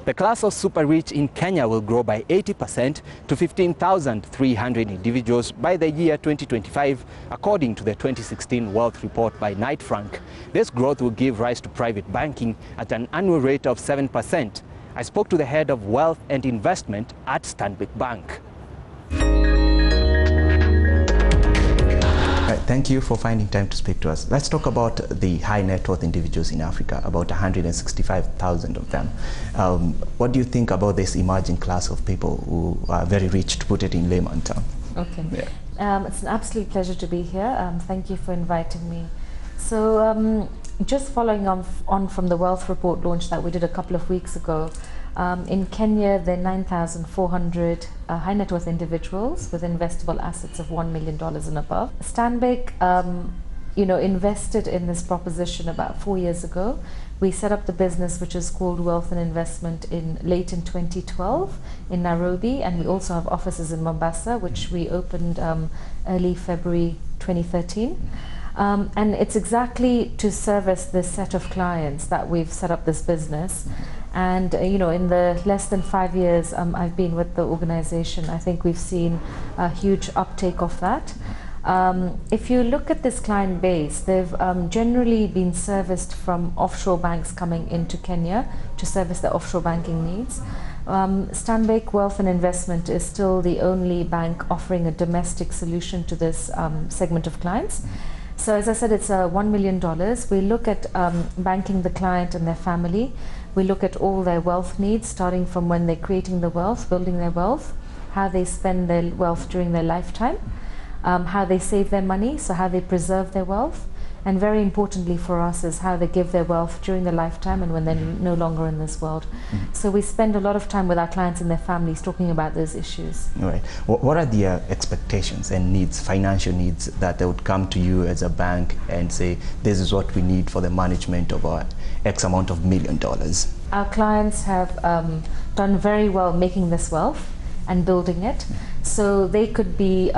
The class of super rich in Kenya will grow by 80% to 15,300 individuals by the year 2025, according to the 2016 Wealth Report by Knight Frank. This growth will give rise to private banking at an annual rate of 7%. I spoke to the head of wealth and investment at Stanbic Bank. Thank you for finding time to speak to us. Let's talk about the high net worth individuals in Africa, about 165,000 of them. What do you think about this emerging class of people who are very rich, to put it in layman terms? Okay. Yeah. It's an absolute pleasure to be here. Thank you for inviting me. So just following on from the wealth report launch that we did a couple of weeks ago, in Kenya, there are 9,400 high net worth individuals with investable assets of $1 million and above. Stanbic, invested in this proposition about 4 years ago. We set up the business, which is called Wealth and Investment, late in 2012 in Nairobi, and we also have offices in Mombasa, which we opened early February 2013. And it's exactly to service this set of clients that we've set up this business. And in the less than 5 years I've been with the organization, I think we've seen a huge uptake of that. If you look at this client base, they've generally been serviced from offshore banks coming into Kenya to service their offshore banking needs. Stanbic Wealth and Investment is still the only bank offering a domestic solution to this segment of clients. So as I said, it's $1 million. We look at banking the client and their family. We look at all their wealth needs, starting from when they're creating the wealth, building their wealth, how they spend their wealth during their lifetime, how they save their money, so how they preserve their wealth, and very importantly for us is how they give their wealth during their lifetime and when they're no longer in this world. So we spend a lot of time with our clients and their families talking about those issues. Right. What are the expectations and needs, financial needs, that they would come to you as a bank and say, this is what we need for the management of our X amount of $1 million? Our clients have done very well making this wealth and building it. So they could be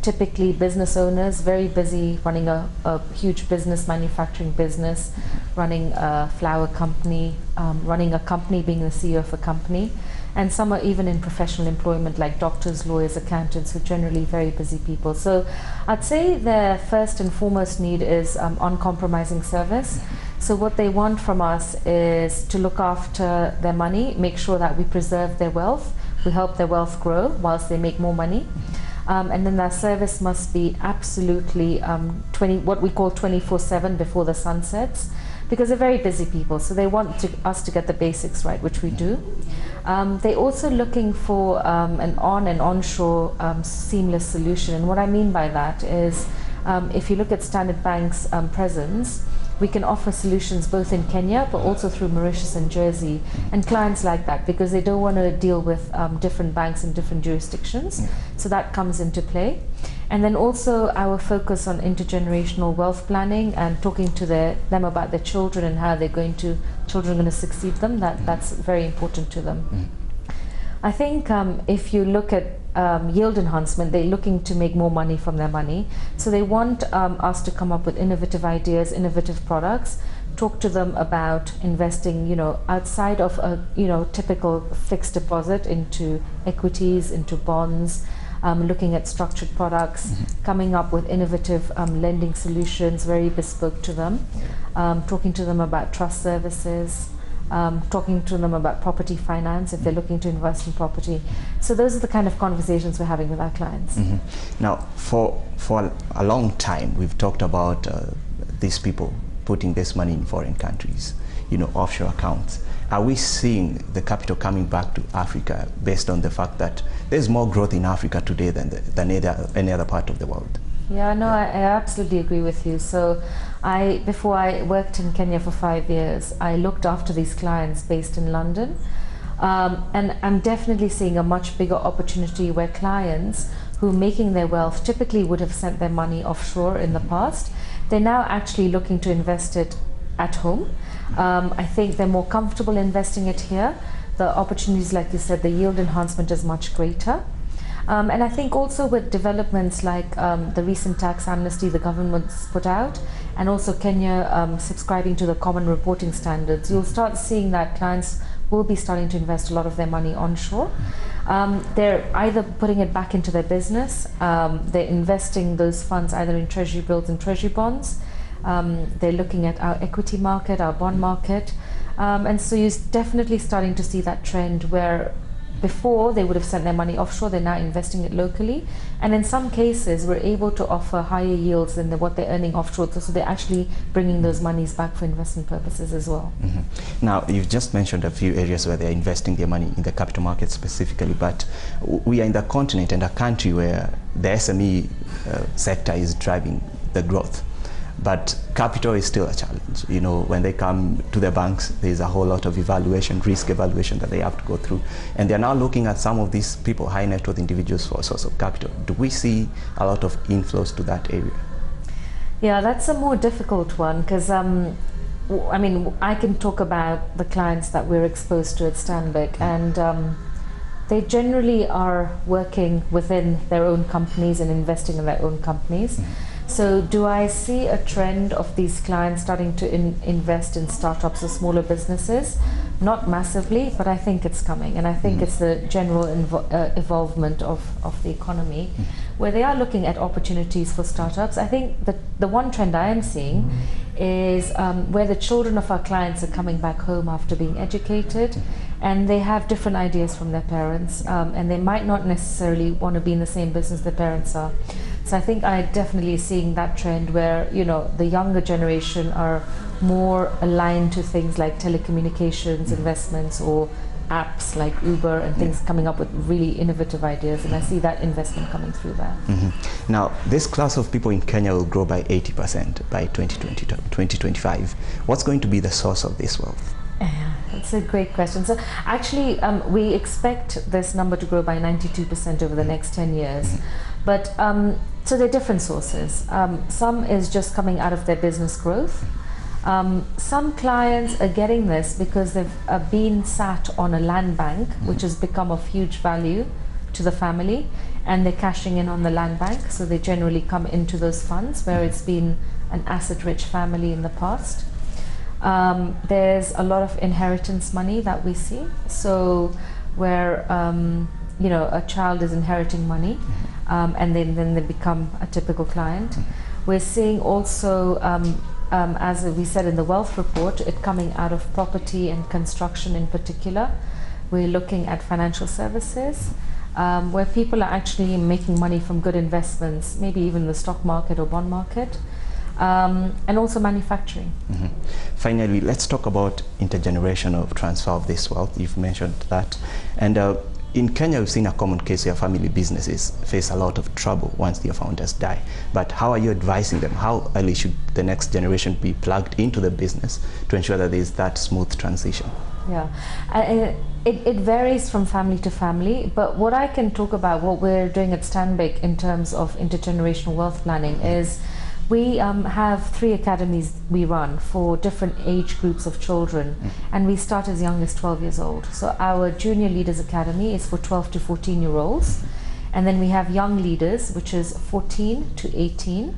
typically business owners, very busy running a huge business, manufacturing business, running a flower company, running a company, being the CEO of a company. And some are even in professional employment, like doctors, lawyers, accountants, who are generally very busy people. So I'd say their first and foremost need is uncompromising service. So what they want from us is to look after their money, make sure that we preserve their wealth, we help their wealth grow whilst they make more money. And then their service must be absolutely what we call 24/7 before the sun sets, because they're very busy people, so they want us to get the basics right, which we do. They're also looking for an on and onshore seamless solution, and what I mean by that is if you look at Standard Bank's presence, we can offer solutions both in Kenya but also through Mauritius and Jersey, and clients like that because they don't want to deal with different banks in different jurisdictions. So that comes into play. And then also our focus on intergenerational wealth planning and talking to them about their children and how children are going to succeed them. That's very important to them. I think if you look at yield enhancement, they're looking to make more money from their money. So they want us to come up with innovative ideas, innovative products, talk to them about investing, outside of a, typical fixed deposit into equities, into bonds, looking at structured products, coming up with innovative lending solutions, very bespoke to them, talking to them about trust services, talking to them about property finance if they're looking to invest in property. So those are the kind of conversations we're having with our clients. Now, for a long time, we've talked about these people putting this money in foreign countries, offshore accounts. Are we seeing the capital coming back to Africa based on the fact that there's more growth in Africa today than any other part of the world? Yeah, no, I absolutely agree with you. So before I worked in Kenya for 5 years, I looked after these clients based in London. And I'm definitely seeing a much bigger opportunity where clients who are making their wealth typically would have sent their money offshore in the past. They're now actually looking to invest it at home. I think they're more comfortable investing it here. The opportunities, like you said, the yield enhancement is much greater. And I think also with developments like the recent tax amnesty the government's put out, and also Kenya subscribing to the common reporting standards, you'll start seeing that clients will be starting to invest a lot of their money onshore. They're either putting it back into their business, they're investing those funds either in treasury bills and treasury bonds. They're looking at our equity market, our bond market. And so you're definitely starting to see that trend where before they would have sent their money offshore, they're now investing it locally. And in some cases, we're able to offer higher yields than what they're earning offshore. So they're actually bringing those monies back for investment purposes as well. Now, you've just mentioned a few areas where they're investing their money in the capital market specifically, but we are in the continent and a country where the SME sector is driving the growth. But capital is still a challenge. You know, when they come to the banks, there's a whole lot of evaluation, risk evaluation that they have to go through. And they're now looking at some of these people, high net worth individuals, for a source of capital. Do we see a lot of inflows to that area? Yeah, that's a more difficult one because, I mean, I can talk about the clients that we're exposed to at Stanbic, and they generally are working within their own companies and investing in their own companies. So do I see a trend of these clients starting to invest in startups or smaller businesses? Not massively, but I think it's coming, and I think it's the general evolvement of the economy, where they are looking at opportunities for startups. I think that the one trend I am seeing is where the children of our clients are coming back home after being educated, and they have different ideas from their parents, and they might not necessarily want to be in the same business their parents are. So I think I definitely seeing that trend where, you know, the younger generation are more aligned to things like telecommunications investments or apps like Uber and things, coming up with really innovative ideas, and I see that investment coming through there. Now, this class of people in Kenya will grow by 80% by 2025. What's going to be the source of this wealth? That's a great question. So actually, we expect this number to grow by 92% over the next 10 years. But so there are different sources. Some is just coming out of their business growth. Some clients are getting this because they've been sat on a land bank, which has become of huge value to the family, and they're cashing in on the land bank. So they generally come into those funds where it's been an asset-rich family in the past. There's a lot of inheritance money that we see. So where you know, a child is inheriting money, and then they become a typical client. We're seeing also, as we said in the wealth report, it coming out of property and construction in particular. We're looking at financial services, where people are actually making money from good investments, maybe even the stock market or bond market, and also manufacturing. Finally, let's talk about intergenerational transfer of this wealth. You've mentioned that. And in Kenya, we've seen a common case where family businesses face a lot of trouble once their founders die. But how are you advising them? How early should the next generation be plugged into the business to ensure that there is that smooth transition? Yeah, it varies from family to family, but what I can talk about, what we're doing at Stanbic in terms of intergenerational wealth planning is we have 3 academies we run for different age groups of children, and we start as young as 12 years old. So our Junior Leaders Academy is for 12 to 14-year-olds, and then we have Young Leaders, which is 14 to 18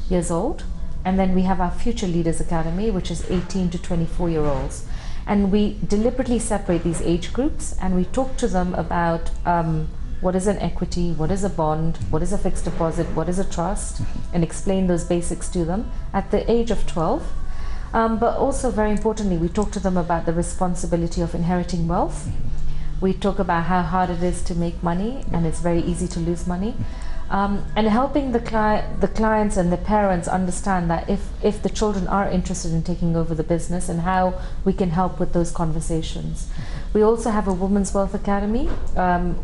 years old, and then we have our Future Leaders Academy, which is 18 to 24-year-olds. And we deliberately separate these age groups, and we talk to them about what is an equity, what is a bond, what is a fixed deposit, what is a trust, and explain those basics to them at the age of 12. But also, very importantly, we talk to them about the responsibility of inheriting wealth. We talk about how hard it is to make money, and it's very easy to lose money. And helping the clients and the parents understand that if the children are interested in taking over the business, and how we can help with those conversations. We also have a Women's Wealth Academy.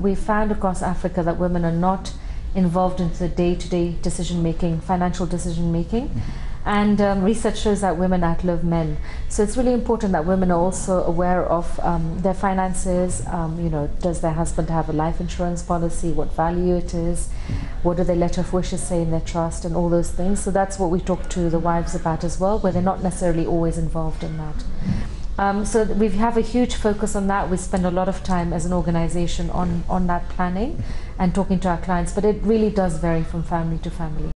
We found across Africa that women are not involved in the day-to-day decision-making, financial decision-making. And research shows that women outlive men. So it's really important that women are also aware of their finances. You know, does their husband have a life insurance policy? What value it is? What do their letter of wishes say in their trust? And all those things. So that's what we talk to the wives about as well, where they're not necessarily always involved in that. So we have a huge focus on that. We spend a lot of time as an organization on that planning and talking to our clients, but it really does vary from family to family.